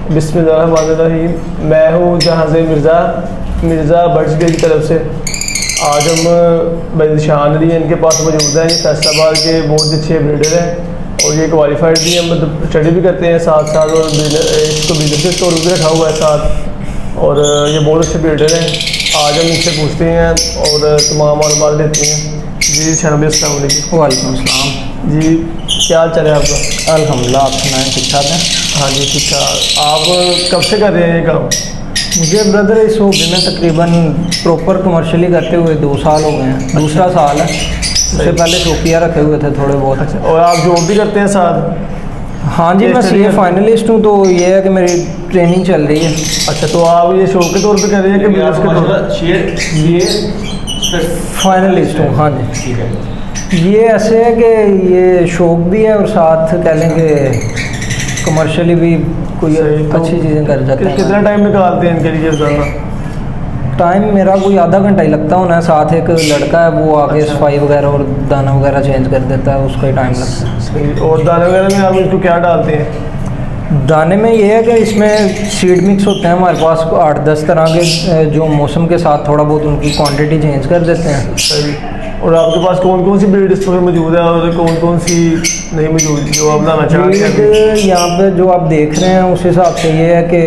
बिस्मिल्लाहिर्रहमानिर्रहीम। मैं हूँ जहाज़े मिर्ज़ा बर्ड्सगेट की तरफ से। आज हम बदशान अली इनके पास मौजूद हैं। ये फैसलाबाद के बहुत अच्छे ब्रीडर हैं और ये क्वालिफाइड भी हैं, मतलब स्टडी भी करते हैं साथ साथ, और इसको बिजनेस के स्टोर भी रखा हुआ है साथ, और ये बहुत अच्छे ब्रीडर हैं। आज हम इनसे पूछते हैं और तमाम मालूमात लेते हैं। जी शर्म अस्सलाम वालेकुम। वालेकुम अस्सलाम। जी क्या हाल चाल है आपका? अल्हम्दुलिल्लाह, आप सुनाएं, ठीक ठाक हैं? हाँ जी ठीक ठाक। आप कब से कर रहे हैं ये काम? मुझे ब्रदर इस हॉबी में तकरीबन प्रॉपर कमर्शियली करते हुए 2 साल हो गए हैं, दूसरा साल है। उससे पहले शौकिया रखे हुए थे थोड़े बहुत। अच्छा, और आप जॉब भी करते हैं साथ? हाँ जी, मैं सीए फाइनलिस्ट हूँ, तो ये है कि मेरी ट्रेनिंग चल रही है। अच्छा, तो आप ये शौक के तौर पे कर रहे हैं कि बिजनेस के तौर पे? फाइनलिस्ट हूँ, हाँ जी। ठीक है। ये ऐसे है कि ये शौक भी है और साथ कह लें कि कमर्शियली भी कोई अच्छी चीज़ें कर जाते हैं। कितना टाइम निकालते हैं इनके लिए ज़्यादा? टाइम मेरा कोई आधा घंटा ही लगता होना है। साथ एक लड़का है, वो आगे सफाई वगैरह और दाना वगैरह चेंज कर देता है, उसका ही टाइम लगता है। सही। और दाने वगैरह में आप इसको क्या डालते हैं? दाने में ये है कि इसमें सीड मिक्स होते हैं हमारे पास 8-10 तरह के, जो मौसम के साथ थोड़ा बहुत उनकी क्वांटिटी चेंज कर देते हैं। सही। और आपके पास कौन कौन सी ब्रीड इस वक्त मौजूद है और कौन कौन सी नहीं मौजूद जो आप लाना चाहते हैं? यहाँ पे जो आप देख रहे हैं उस हिसाब से ये है कि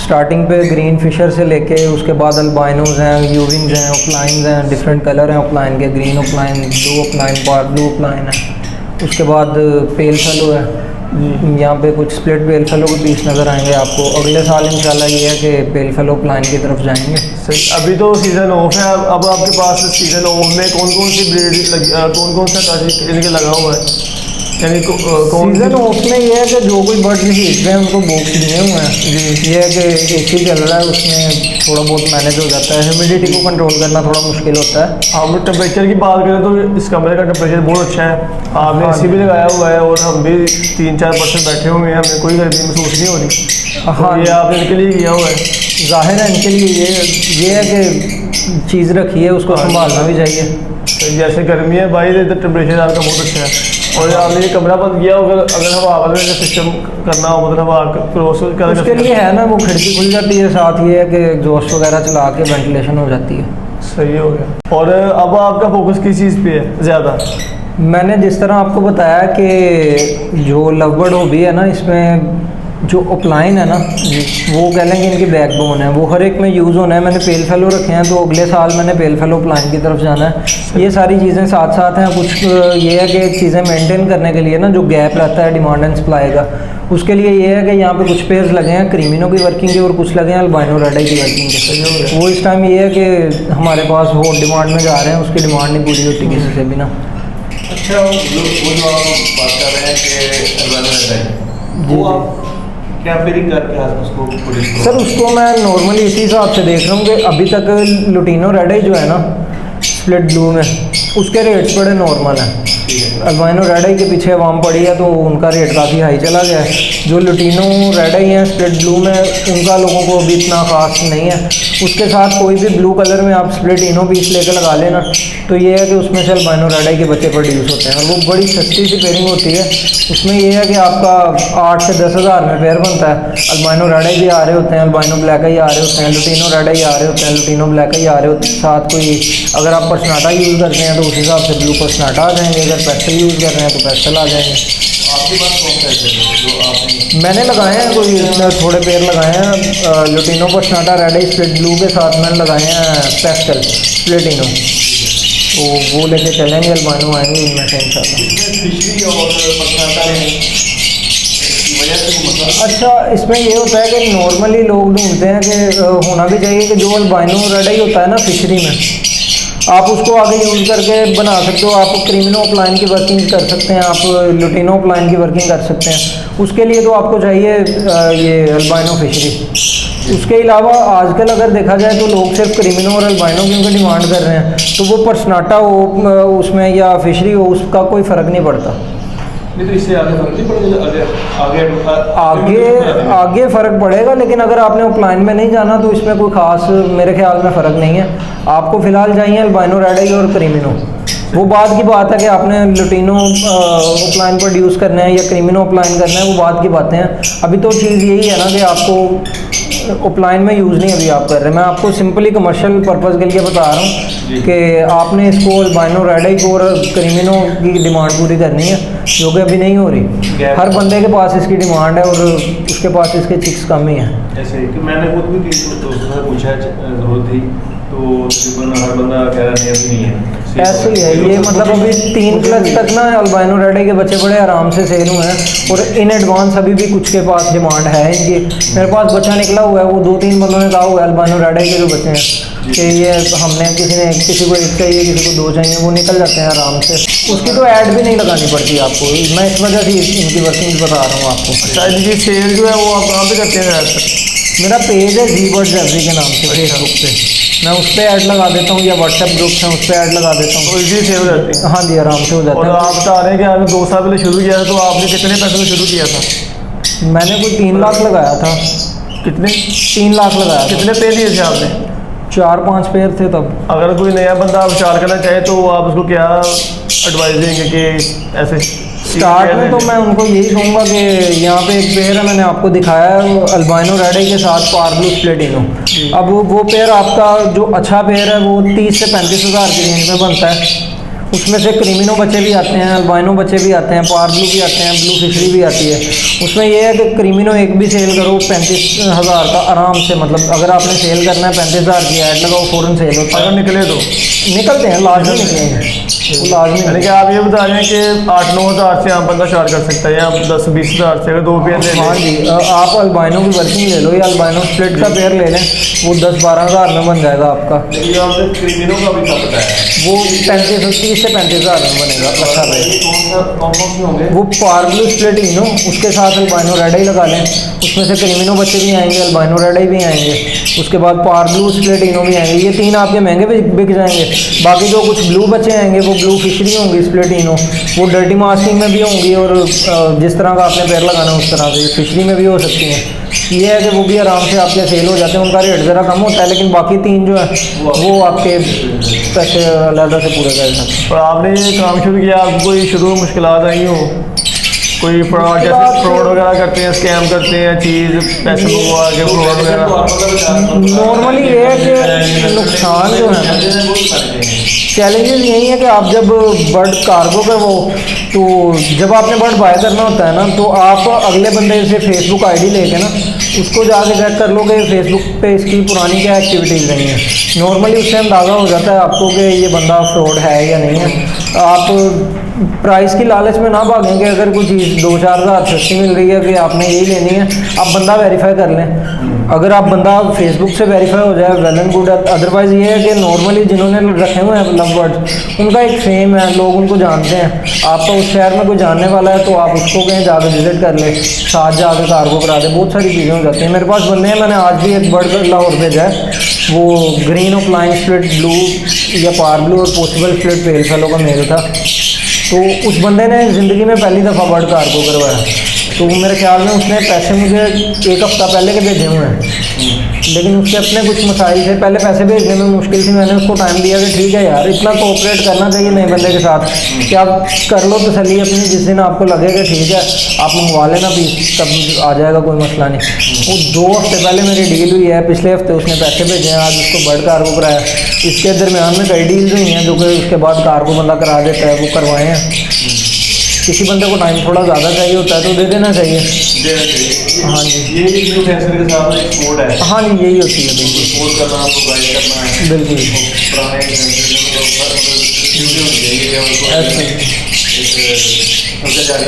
स्टार्टिंग पे ग्रीन फिशर से लेके उसके बाद अल्बाइनोज हैं, यूविंग्स हैं, ओपलाइंस हैं, डिफरेंट कलर हैं ओपलाइन के, green opaline, blue opaline, park blue opaline है। उसके बाद पेल फेलो है। यहाँ पे कुछ स्प्लिट पेल फेलो के पीस नज़र आएंगे आपको। अगले साल इंशाल्लाह ये है कि पेल फेलो प्लान की तरफ जाएंगे। सही। अभी तो सीज़न ऑफ है, अब आपके पास सीज़न ऑफ में कौन कौन सी ब्रीड कौन कौन सा इनके लगा हुआ है? यानी सीज़न ऑफ में ये है कि जो कोई बर्ड हीट रहे हैं उनको बॉक्स दिए हुए हैं जी। ये है कि एसी चल रहा है, उसमें थोड़ा बहुत मैनेज हो जाता है। ह्यूमिडिटी को कंट्रोल करना थोड़ा मुश्किल होता है। हम लोग टेम्परेचर की बात करें तो इस कमरे का टेम्परेचर बहुत अच्छा है। आपने एसी भी लगाया हुआ है और हम भी 3-4% बैठे हुए हैं, हमें कोई गर्मी महसूस नहीं हो रही। हाँ, ये आपने इनके लिए किया हुआ है। जाहिर है इनके लिए ये है कि चीज़ रखी है, उसको संभालना भी चाहिए। जैसे गर्मी है भाई, तो टेम्परेचर आपका बहुत अच्छा है। और आपने ये कमरा बंद किया होगा, अगर हवा का सिस्टम करना हो, मतलब हवा क्रॉस कर, उसके लिए है ना, वो खिड़की खुल जाती है, साथ ये है कि एग्जॉस्ट वगैरह चला के वेंटिलेशन हो जाती है। सही हो गया। और अब आपका फोकस किस चीज़ पे है ज़्यादा? मैंने जिस तरह आपको बताया कि जो लवबर्ड हॉबी है ना, इसमें जो ओपलाइन है ना, वो कह लेंगे इनकी बैकबोन है, वो हर एक में यूज़ होना है। मैंने पेल फेलो रखे हैं, तो अगले साल मैंने पेल फेलो प्लान की तरफ जाना है। ये सारी चीज़ें साथ साथ हैं। कुछ ये है कि चीज़ें मेंटेन करने के लिए ना, जो गैप रहता है डिमांड एंड सप्लाई का, उसके लिए ये है कि यहाँ पे कुछ पेयर्स लगे हैं क्रीमिनो की वर्किंग के और कुछ लगे हैं अल्बाइनो रेड आई की वर्किंग के। वो इस टाइम ये है कि हमारे पास हॉट डिमांड में जा रहे हैं, उसकी डिमांड नहीं पूरी होती किसी से भी ना। अच्छा, वो जो आप बात कर रहे हैं कि अल्बाइनो रेड आई, वो आप क्या ब्रीडिंग करके आज उसको प्रोड्यूस? सर, उसको मैं नॉर्मली इसी हिसाब से देख रहा हूँ कि अभी तक लुटीनो रेड आई जो है ना स्प्लिट ब्लू में, उसके रेट्स बड़े नॉर्मल हैं। अल्बाइनो रेड आई के पीछे आवाम पड़ी है, तो उनका रेट काफ़ी हाई चला गया है। जो लुटीनो रेड आई है स्प्लिट ब्लू में, उनका लोगों को अभी इतना खास नहीं है। उसके साथ कोई भी ब्लू कलर में आप स्प्लिट इनो पीस लेकर लगा लेना, तो ये है कि उसमें से अल्बाइनो रेड आई के बच्चे प्रोड्यूस होते हैं और वो बड़ी सस्ती सी पेयरिंग होती है। उसमें ये है कि आपका 8 से 10 हज़ार में पेयर बनता है। अल्बाइनो रेड आई भी आ रहे होते हैं, अल्बाइनो ब्लैक आई आ रहे होते हैं, लुटीनो रेड आई आ रहे होते हैं, लुटीनो ब्लैक आई आ रहे होते हैं। साथ कोई अगर आप पर्सनाटा यूज़ करते हैं तो उस हिसाब से ब्लू पर्सनाटा आ जाएंगे, अगर पेस्टल यूज़ कर रहे हैं तो पेस्टल आ जाएंगे। आपके पास कौन सा है जो आपने? मैंने लगाए हैं कोई थोड़े पेयर लगाए हैं। लुटीनो पर्सनाटा रेड आई स्प्लिट ब्लू के साथ मैंने लगाए हैं पेस्टल स्प्लिट इनो, तो वो लेके चलेंगे, अल्बाइनो आएंगे इनमें से इंशाल्लाह। फिशरी और पर्सनाटा की वजह से मतलब, अच्छा, इसमें ये होता है कि नॉर्मली लोग ढूंढते हैं कि होना भी चाहिए कि जो अल्बाइनो रेड आई होता है ना फिशरी में, आप उसको आगे यूज़ करके बना सकते हो। आप क्रीमिनो प्लान की वर्किंग कर सकते हैं, आप लुटीनो प्लान की वर्किंग कर सकते हैं। उसके लिए तो आपको चाहिए ये अल्बाइनो फिशरी। उसके अलावा आजकल अगर देखा जाए तो लोग सिर्फ क्रीमिनो और अल्बाइनो की उनकी डिमांड कर रहे हैं, तो वो पर्सनाटा हो उसमें या फिशरी हो, उसका कोई फ़र्क नहीं पड़ता। नहीं तो इससे आगे फर्क नहीं पड़ेगा? आगे फ़र्क पड़ेगा, लेकिन अगर आपने ऑफलाइन में नहीं जाना तो इसमें कोई ख़ास मेरे ख्याल में फ़र्क नहीं है। आपको फ़िलहाल चाहिए अल्बाइनो रेड आई और क्रीमिनो, वो बाद की बात है कि आपने लुटीनो अपलाइन प्रोड्यूस करना है या क्रीमिनो अपलाइन करना है, वो बाद की बातें हैं। अभी तो चीज़ यही है ना कि आपको अपलाइन में यूज़ नहीं अभी आप कर रहे हैं। मैं आपको सिंपली कमर्शियल पर्पज़ के लिए बता रहा हूँ कि आपने इसको अल्बाइनो रेड आई को और क्रीमिनो की डिमांड पूरी करनी है, जो कि अभी नहीं हो रही। हर बंदे के पास इसकी डिमांड है और उसके पास इसके चिक्स कम ही हैं। ऐसे कि मैंने खुद भी किसी दोस्तों से पूछा, ज़रूरत थी, तो तकरीबन हर बंदा कह रहा नहीं अभी नहीं है। ऐसे ही है ये, मतलब अभी 3 क्लच तक ना अल्बाइनो रेड आई के बच्चे बड़े आराम से सेल हुए हैं और इन एडवांस अभी भी कुछ के पास डिमांड है इनकी। मेरे पास बच्चा निकला हुआ है, वो 2-3 बंदों ने कहा हुआ है अल्बाइनो रेड आई के जो बच्चे हैं कि ये हमने किसी को 1 चाहिए, किसी को 2 चाहिए, वो निकल जाते हैं आराम से। उसकी तो ऐड भी नहीं लगानी पड़ती आपको। मैं इस वजह से इनकी वर्किंग बता रहा हूँ आपको। शायद ये सेल जो है वो आप कहाँ पे करते हैं ज़्यादातर? मेरा पेज है जी बर्ड्स एवरी के नाम से फेसबुक पे, मैं उस पर ऐड लगा देता हूँ या व्हाट्सएप ग्रुप्स हैं उस पर ऐड लगा देता हूँ। तो इजी सेल हो जाती है। हाँ जी, आराम से हो और जाता है। आप बता रहे हैं कि आपने 2 साल पहले शुरू किया था, तो आपने कितने पैसे में शुरू किया था? मैंने कोई 3 लाख लगाया था। कितने? 3 लाख लगाया था। कितने पे दिए थे आपने? 4-5 पेयर थे तब। अगर कोई नया बंदा आप स्टार्ट करना चाहे तो आप उसको क्या एडवाइस देंगे कि ऐसे स्टार्ट में तो मैं उनको यही कहूँगा कि यहाँ पे एक पेयर है, मैंने आपको दिखाया है अल्बाइनो रेड आई के साथ पार्ब्लू स्प्लिटिनो। अब वो पेयर आपका जो अच्छा पेयर है वो 30 से 35 हज़ार की रेंज में बनता है। उसमें से क्रीमिनो बच्चे भी आते हैं, अल्बाइनो बच्चे भी आते हैं, पार्ब्लू भी आते हैं, ब्लू फिशरी भी आती है। उसमें यह है कि क्रीमिनो एक भी सेल करो 35 हज़ार का आराम से, मतलब अगर आपने सेल करना है 35 हज़ार की ऐड लगाओ, फ़ौरन सेल होता है। अगर निकले तो निकलते हैं, लाजमी निकलेंगे, वो लाजमी यानी कि आप ये बता रहे हैं कि 8-9 हज़ार से आम बंदा स्टार्ट कर सकता है या 10-20 हज़ार से अगर 2 पेयर ले हाँ लें? जी, आप अल्बाइनो की वर्किंग ले लो या अल्बाइनो स्प्लिट का पेयर ले लें, वो 10-12 हज़ार में बन जाएगा आपका। लेकिन आपने क्रिमिनो का भी क्या बताया? वो 30 से 35 हज़ार में बनेगा अच्छा पेयर। कौन से होंगे? वो पार्ब्लू स्प्लिटिनो, उसके साथ अल्बाइनो रेड आई लगा लें, उसमें से क्रीमिनो बच्चे भी आएंगे, अल्बाइनो रेड आई भी आएंगे, उसके बाद पार्ब्लू स्प्लिटिनो भी आएंगे। ये 3 आपके महंगे भी बिक जाएंगे। बाकी जो कुछ ब्लू बच्चे आएंगे वो ब्लू फिशरी होंगी स्प्लिटिनो, वो डर्टी मास्किंग में भी होंगी और जिस तरह का आपने पैर लगाना है उस तरह से फिशरी में भी हो सकती हैं। ये है कि वो भी आराम से आपके सेल हो जाते हैं, उनका रेट ज़रा कम होता है, लेकिन बाकी 3 जो है वो आपके पैसे अलग से पूरे कर सकते हैं। और आपने ये काम शुरू किया, आपको कोई शुरू में मुश्किलात आई हो? कोई फ्रॉड, जैसे फ्रॉड वगैरह करते हैं, स्कैम करते हैं, चीज़ पैसे मंगवा के फ्रॉड वगैरह? नॉर्मली ये है कि नुकसान जो है ना, चैलेंजेस यही है कि आप जब बर्ड कार्गो करवाओ, तो जब आपने बर्ड बाय करना होता है ना, तो आप अगले बंदे से फेसबुक आईडी लेके ना उसको जाके चेक कर लो कि फेसबुक पे इसकी पुरानी क्या एक्टिविटीज़ रही हैं। नॉर्मली उससे अंदाज़ा हो जाता है आपको कि ये बंदा फ्रॉड है या नहीं है। आप प्राइस की लालच में ना भागेंगे। अगर कोई चीज़ 2-4 हज़ार सस्ती मिल रही है कि आपने यही लेनी है, आप बंदा वेरीफाई कर लें। अगर आप बंदा फेसबुक से वेरीफाई हो जाए वेल एंड गुड। अदरवाइज़ ये है कि नॉर्मली जिन्होंने रखे हुए हैं लव बर्ड्स, उनका एक फेम है, लोग उनको जानते हैं। आपका उस शहर में कोई जानने वाला है तो आप उसको कहीं जाकर विजिट कर ले, साथ जाकर कार्गो करा दे, बहुत सारी चीज़ें हो जाती हैं। मेरे पास बंदे हैं, मैंने आज भी एक बर्ड लाहौर भेजा है, वो ग्रीन ऑफलाइन स्प्लिट ब्लू या पार्ब्लू और पॉसिबल स्प्लिट पेल फेलो का मेल था। तो उस बंदे ने ज़िंदगी में पहली दफ़ा बर्ड कार्गो करवाया, तो मेरे ख्याल में उसने पैसे मुझे 1 हफ़्ता पहले के भेजे हुए हैं, लेकिन उसके अपने कुछ मसाइल थे, पहले पैसे भेजने में मुश्किल थी। मैंने उसको टाइम दिया कि ठीक है यार, इतना कोऑपरेट करना चाहिए नए बंदे के साथ कि आप कर लो तसल्ली अपनी, जिस दिन आपको लगेगा ठीक है आप मंगवा लेना पीस, तब आ जाएगा, कोई मसला नहीं। वो 2 हफ्ते पहले मेरी डील हुई है, पिछले हफ्ते उसने पैसे भेजे हैं, आज उसको बर्ड कार्गो कराया। इसके दरमियान में कई डील्स हुई हैं जो कि उसके बाद कार्गो बंदा करा देता है, वो करवाए हैं। किसी बंदे को टाइम थोड़ा ज़्यादा चाहिए होता है तो दे देना चाहिए। हाँ जी, ये न्यू फैशन के साथ एक्सपोर्ट है। हाँ जी, यही होती है बिल्कुल। एक्सपोर्ट करना, आपको गाइड करना है, बिल्कुल पुराने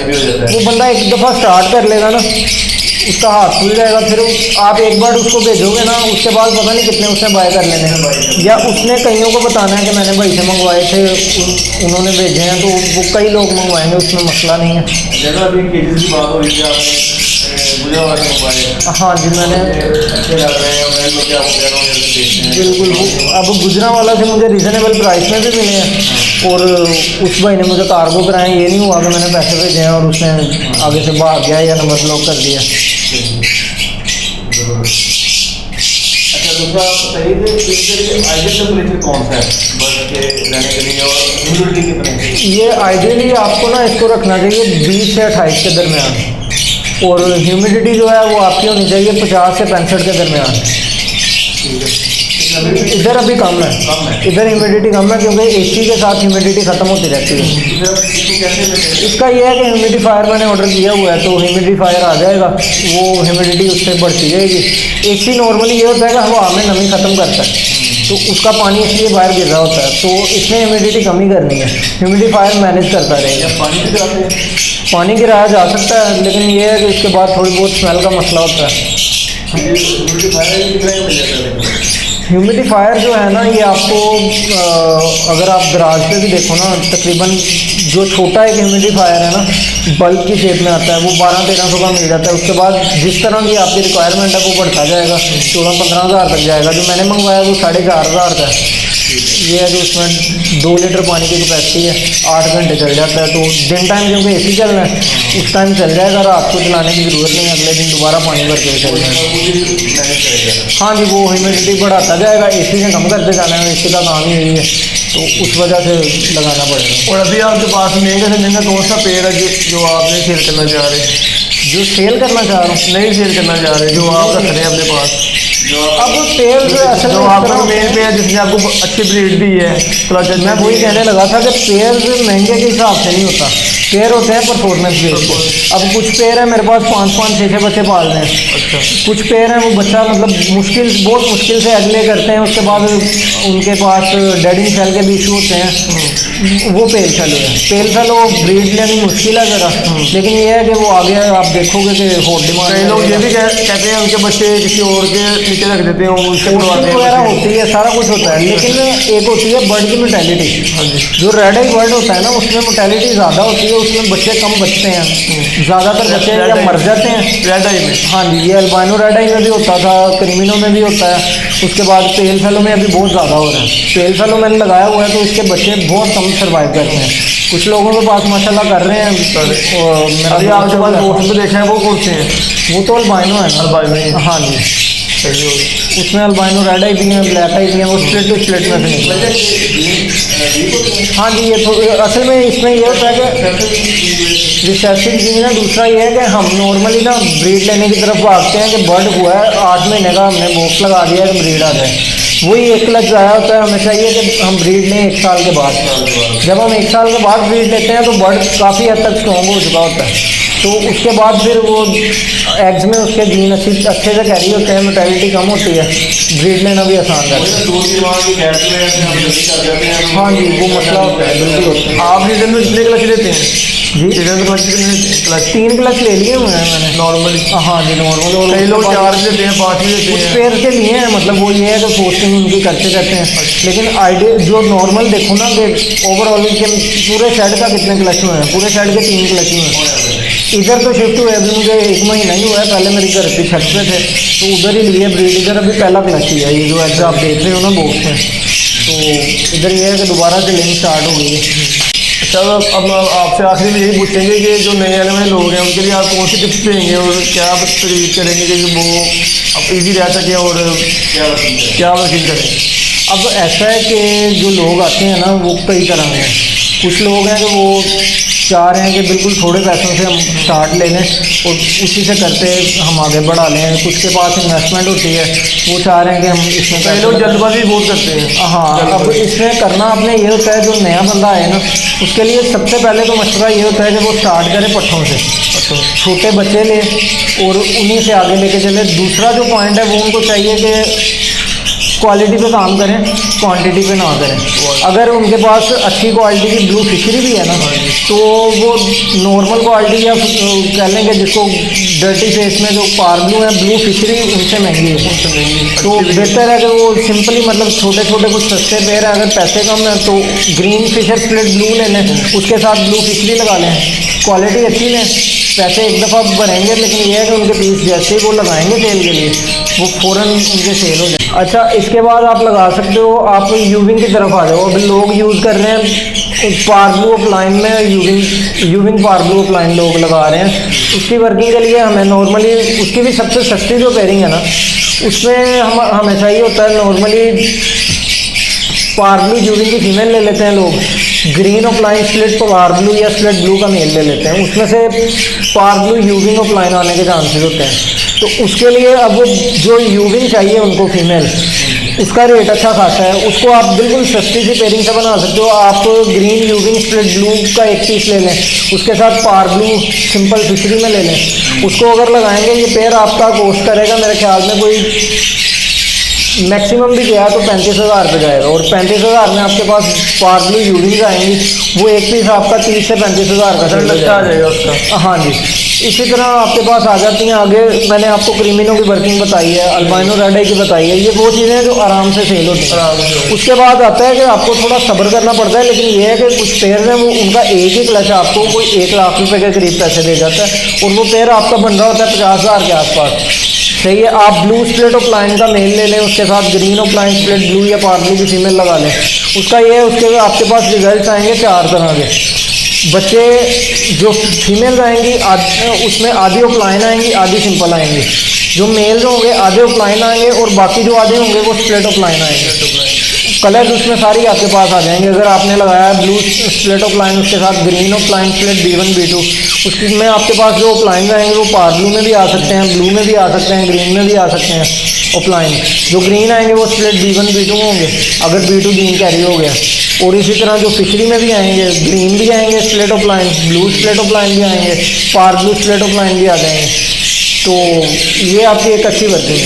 भी हो जाता है। वो बंदा एक दफ़ा स्टार्ट कर लेगा ना, उसका हाथ खुल जाएगा। फिर आप एक बार उसको भेजोगे ना, उसके बाद पता नहीं कितने उसने बाय कर लेने हैं, या उसने कईयों को बताना है कि मैंने भाई से मंगवाए थे, उन्होंने भेजे हैं, तो वो कई लोग मंगवाएंगे, उसमें मसला नहीं है। जैसा अभी केजेस की बात हो रही है, आपने गुजरा वाले मोबाइल, हाँ जी, मैंने अच्छे लग रहे हैं, मैं तो क्या कह रहा हूँ जैसे देखते हैं। बिल्कुल, अब गुजरा वाला से मुझे रिजनेबल प्राइस में भी मिले हैं, और उस भाई ने मुझे कार्गो कराए। ये नहीं हुआ कि मैंने पैसे भेजे हैं और उसने आगे से भाग गया या नंबर ब्लॉक कर दिया। अच्छा, दूसरा बताइए कि इसके आइडियल टेम्परेचर कौन सा है बर्ड के रहने के लिए और ह्यूमिडिटी कितनी है? ये आइडियली आपको ना इसको रखना चाहिए 20 से 28 के दरमियान, और ह्यूमिडिटी जो है वो आपकी होनी चाहिए 50 से 65 के दरमियान। इधर अभी कम है, इधर ह्यूमिडिटी कम है क्योंकि एसी के साथ ह्यूमिडिटी ख़त्म होती रहती है। इसका ये है कि ह्यूमिडिफायर मैंने ऑर्डर किया हुआ है, तो ह्यूमिडिफायर आ जाएगा, वो ह्यूमिडिटी उससे बढ़ती जाएगी। एसी नॉर्मली ये होता है कि हवा में नमी ख़त्म करता है, तो उसका पानी इसलिए बाहर गिर रहा होता है, तो इसमें ह्यूमिडिटी कमी करनी है, ह्यूमिडिफायर मैनेज करता रहेगा। पानी गिराया जा सकता है, लेकिन ये है कि उसके बाद थोड़ी बहुत स्मेल का मसला होता है। ह्यूमिडिफायर जो है ना, ये आपको अगर आप दराज पे भी देखो ना, तकरीबन जो छोटा एक ह्यूमिडिफायर है ना, बल्ब की शेप में आता है, वो 1200-1300 का मिल जाता है। उसके बाद जिस तरह की आपकी रिक्वायरमेंट है वो बढ़ता जाएगा, 14-15 हज़ार तक जाएगा। जो मैंने मंगवाया वो 4500 का है। ये है जो उसमें 2 लीटर पानी की कैपेसिटी है, 8 घंटे चल जाता है। तो दिन टाइम क्योंकि एसी चलना है, उस टाइम चल जाएगा, रात को चलाने की ज़रूरत नहीं, अगले दिन दोबारा पानी भर के चलना है। हाँ जी, वो ह्यूमिडिटी बढ़ाता जाएगा, एसी से कम करते जाना है, एसी का काम ही यही है, तो उस वजह से लगाना पड़ेगा। और अभी आपके पास महंगे से महंगा कौन सा पेड़ है जो आपने सेल करना चाह रहे हैं? जो सेल करना चाह रहा हूँ, नहीं सेल करना चाह रहे, जो आप रख रहे हैं अपने पास? अब पेड़ असल जो में आपका मेन पे है, जिसमें आपको अच्छी ब्रीड भी है, तो मैं वही कहने लगा था कि पेड़ महंगे के हिसाब से नहीं होता, पेड़ होते हैं परफॉर्मेंस बेस्ड। अब कुछ पेड़ है मेरे पास 5-5, 6-6 बच्चे पाल रहे हैं। अच्छा। कुछ पेड़ हैं वो बच्चा मतलब बहुत मुश्किल से एग ले करते हैं, उसके बाद उनके पास डेडिंग सेल के भी इशू होते हैं, वो पेल फेलो है। पेल फेलो ब्रीड लेनी मुश्किल है ज़रा, लेकिन ये है कि वो आगे आप देखोगे कि हॉट डिमांड। कई लोग ये भी कहते हैं उनके बच्चे किसी और के नीचे रख देते हैं, वो उससे उड़वाते वगैरह हैं। होती है, सारा कुछ होता है, लेकिन एक होती है बर्ड की मोर्टेलिटी। जो रेड आई बर्ड होता है ना, उसमें मोर्टेलिटी ज़्यादा होती है, उसमें बच्चे कम बचते हैं, ज़्यादातर बच्चे या मर जाते हैं। रेड आई में? हाँ जी, ये अल्बाइनो रेड आई में भी होता था, क्रिमिनो में भी होता है, उसके बाद पेल फेलो में अभी बहुत ज़्यादा हो रहा है। पेल फेलो मैंने लगाया हुआ है, तो इसके बच्चे बहुत कम सर्वाइव करते हैं। कुछ लोगों के पास माशाल्लाह कर रहे हैं। अभी आपके पास पोस्ट में देखा है वो कौन से हैं? वो तो अल्बाइनो है ना। अल्बाइनो? हाँ जी, सही हो गया। उसमें अल्बाइनो रेड आई भी हैं, ब्लैक आई भी हैं, वो स्प्लिट टू स्प्लिट में से निकले। हाँ जी, ये असल में इसमें ये होता है कि रिसेसिव जीन है। दूसरा ये है कि हम नॉर्मली ना ब्रीड लेने की तरफ भागते हैं कि बर्ड हुआ है 8 महीने का, हमने बॉक्स लगा दिया है कि ब्रीड आ जाए। वही एक लग आया होता है, हमें चाहिए कि हम ब्रीड लें 1 साल के बाद। जब हम 1 साल के बाद ब्रीड लेते हैं तो बर्ड काफ़ी हद तक स्ट्रॉन्ग हो चुका होता है, तो उसके बाद फिर वो एग्स में उसके जीन अच्छे से कैरी होते हैं, मोर्टेलिटी कम होती है, ब्रीड लेना भी आसान रहता है। हाँ जी, वो मसला होता है, बिल्कुल होता है। आप सीजन में कितने क्लच लेते हैं? जी, सीजन में क्लच कितने लेते हैं? क्लच 3 क्लच ले लिए हुए हैं मैंने नॉर्मली? हाँ जी, नॉर्मल। कई लोग 4 भी लेते हैं, 5 भी लेते कुछ हैं। पेड़ के लिए हैं, मतलब वो ये है कि पोस्टिंग उनकी करते हैं, लेकिन आइडिया जो नॉर्मल देखो ना कि ओवरऑल के पूरे शेड का कितने क्लच हुए हैं, पूरे शेड के 3 क्लच हुए हैं। इधर तो शिफ्ट हुए अभी मुझे 1 महीना ही हुआ है, पहले मेरी घर पे छत पे थे तो उधर ही लिए ब्रीड। इधर अभी पहला क्लच ही है, ये जो एग्स आप देख रहे हो ना बॉक्स में, तो इधर ये है कि दोबारा से लेनी स्टार्ट हो गई है। अच्छा, अब आपसे आखिरी में यही पूछेंगे कि जो नए आने वाले लोग हैं उनके लिए आप कौन सी टिप्स देंगे और क्या आप प्रेरित करेंगे कि वो अब ईजी रह सके और क्या वर्किंग करें? अब ऐसा है कि जो लोग आते हैं ना वो कई तरह के हैं। कुछ लोग हैं कि वो चाह रहे हैं कि बिल्कुल थोड़े पैसों से हम स्टार्ट ले लें और उसी से करते हम आगे बढ़ा लें। कुछ के पास इन्वेस्टमेंट होती है, वो चाह रहे हैं कि हम इसमें कई लोग जल्दबाजी बहुत करते हैं। हाँ, अब इसमें करना आपने ये होता है, जो नया बंदा है ना उसके लिए सबसे पहले तो मशवरा ये होता है कि वो स्टार्ट करे पट्ठों से, छोटे बच्चे ले और उन्हीं से आगे लेके चले। दूसरा जो पॉइंट है वो उनको चाहिए कि क्वालिटी पे काम करें, क्वांटिटी पे ना करें। अगर उनके पास अच्छी क्वालिटी की ब्लू फिशरी भी है ना, तो वो नॉर्मल क्वालिटी या कह लेंगे जिसको डर्टी फेस में जो पार ब्लू है, ब्लू फिशरी उनसे महंगी है। तो बेहतर है कि वो सिंपली मतलब छोटे छोटे कुछ सस्ते पेड़ है, अगर पैसे कम है तो ग्रीन फिशर स्प्लिट ब्लू ले लें, उसके साथ ब्लू फिशरी लगा लें, क्वालिटी अच्छी लें, पैसे एक दफ़ा भरेंगे, लेकिन ये है कि उनके पीस जैसे ही वो लगाएंगे सेल के लिए वो फ़ौरन उनके सेल हो जाए। अच्छा, इसके बाद आप लगा सकते हो, आप यूविंग की तरफ आ जाओ। अभी लोग यूज़ कर रहे हैं पारब्लू अपलाइन में, यूविंग पारब्लू अपलाइन लोग लगा रहे हैं। उसकी वर्किंग के लिए हमें नॉर्मली, उसकी भी सबसे सस्ती जो पेयरिंग है ना, उसमें हमें चाहिए होता है नॉर्मली पारब्लू यूविंग की फीमेल ले लेते हैं लोग, ग्रीन अपलाइन स्प्लिट पारब्लू या स्प्लिट ब्लू का मेल ले लेते हैं। उसमें से पारब्लू यूविंग अपलाइन आने के चांसेस होते हैं। तो उसके लिए अब वो जो यूविंग चाहिए उनको फीमेल, उसका रेट अच्छा खासा है। उसको आप बिल्कुल सस्ती सी पेयरिंग से बना सकते हो। आप ग्रीन यूविंग स्प्लिट ब्लू का एक पीस ले लें, उसके साथ पारब्लू सिंपल फिशरी में ले लें। उसको अगर लगाएंगे, ये पेयर आपका कॉस्ट करेगा मेरे ख्याल में कोई मैक्सिमम भी गया तो 35,000 रुपये जाएगा। और 35,000 में आपके पास पारब्लू यूविंग आएंगी, वो एक पीस आपका 30 से 35,000 का अच्छा आ जाएगा उसका। हाँ जी। इसी तरह आपके पास आ जाती हैं आगे, मैंने आपको क्रीमिनो की वर्किंग बताई है, अल्बाइनो रेड आई की बताई है, ये वो चीज़ें हैं जो आराम से सेल होती हैं। उसके बाद आता है कि आपको थोड़ा सब्र करना पड़ता है, लेकिन ये है कि कुछ पेयर हैं वो उनका एक ही क्लच आपको कोई 1 लाख रुपए के करीब पैसे दे जाता है, और वो पेयर आपका बन रहा होता है 50,000 के आसपास। सही है, आप ब्लू स्प्लिट ऑफलाइन का मेल ले लें, उसके साथ ग्रीन ऑफलाइन स्प्लिट ब्लू या पारब्लू की फीमेल लगा लें। उसका ये है, उसके आपके पास रिजल्ट आएंगे 4 तरह के। बच्चे जो फीमेल आएंगी उसमें आधी ऑफलाइन आएंगी, आधी सिंपल आएंगी। जो मेल होंगे आधे ऑफलाइन आएंगे, और बाकी जो आधे होंगे वो स्प्लिट ऑफलाइन आएंगे। कलर उसमें सारी आपके पास आ जाएंगे। अगर आपने लगाया ब्लू स्प्लिट ऑफलाइन, उसके साथ green offline split B1 B2, उसकी में आपके पास जो ऑफलाइन आएंगे वो पारब्लू में भी आ सकते हैं, ब्लू में भी आ सकते हैं, ग्रीन में भी आ सकते हैं ऑफलाइन। जो ग्रीन आएंगे वो स्प्लिट B1 B2 होंगे अगर B2 ग्रीन कैरी हो गया। और इसी तरह जो फिशरी में भी आएंगे, ग्रीन भी आएंगे split offline, blue split offline भी आएंगे, पारब्लू स्प्लिट ऑफलाइन भी आ जाएंगे। तो ये आपकी एक अच्छी वर्किंग है।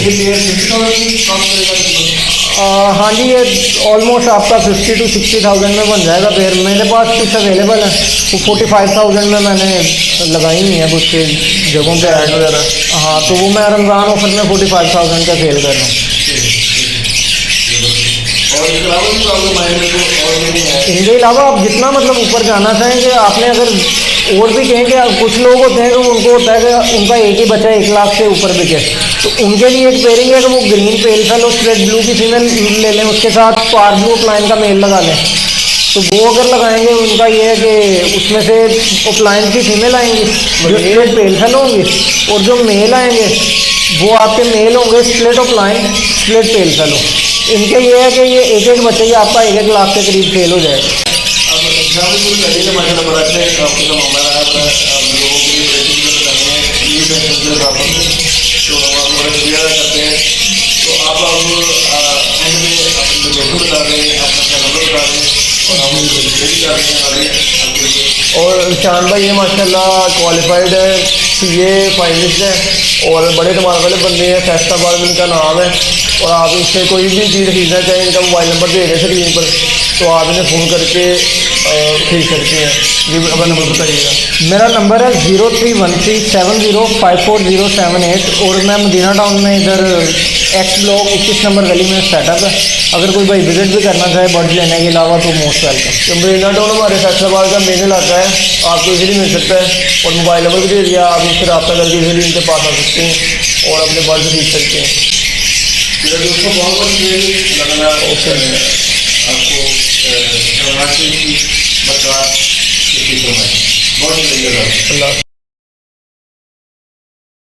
हाँ जी, ये ऑलमोस्ट आपका 50 to 60,000 में बन जाएगा पेयर। मेरे पास कुछ अवेलेबल है, वो 45,000 में मैंने लगाई हुई है कुछ जगहों पे ऐड वगैरह। हाँ, तो वो मैं रमज़ान ऑफर में 45,000 का सेल कर रहा हूँ। इनके अलावा आप जितना मतलब ऊपर जाना चाहेंगे, आपने अगर और भी कहें कि कुछ लोग होते हैं कि उनको होता है कि उनका एक ही बच्चा 1 लाख से ऊपर बिके, तो उनके लिए एक पेयरिंग है कि वो ग्रीन पेल फेलो स्प्लिट ब्लू की फीमेल ले लें, उसके साथ पारब्लू अपलाइन का मेल लगा लें। तो वो अगर लगाएंगे, उनका ये है कि उसमें से अपलाइन की फीमेल आएंगी जो स्प्लिट पेल फेलो होंगी, और जो मेल आएंगे वो आपके मेल होंगे स्प्लिट अपलाइन स्प्लिट पेल फेलो। इनके ये है कि ये एक बच्चे ही आपका 1 लाख के करीब सेल हो जाएगा। और शान भाई ये माशाल्लाह क्वालिफाइड है, ये फाइनलिस्ट है और बड़े कमाल वाले बंदे हैं। फैसलाबाद में इनका नाम है, और आप इससे कोई भी चीज़ खरीदना चाहें, इनका मोबाइल नंबर दे दें स्क्रीन पर, तो आप इन्हें फ़ोन करके खरीद सकते हैं। जी अपना नंबर बताइएगा। मेरा नंबर है 0313705407 और मैं मदीना टाउन में इधर एक्स ब्लॉक 21 नंबर गली में सेटअप है। अगर कोई भाई विजिट भी करना चाहे बर्ड्स लेने के अलावा तो मोस्ट वेलकम। तो मदीना टाउन हमारे फैसलाबाद का मेन इलाका है, आपको इजीली मिल सकता है, और मोबाइल नंबर भी दे दिया, आप इनसे रब्ता करके इजीली इनके पास आ सकते हैं और अपने बर्ड्स खरीद सकते हैं। दोस्तों बहुत लगना आपको बहुत अल्लाह।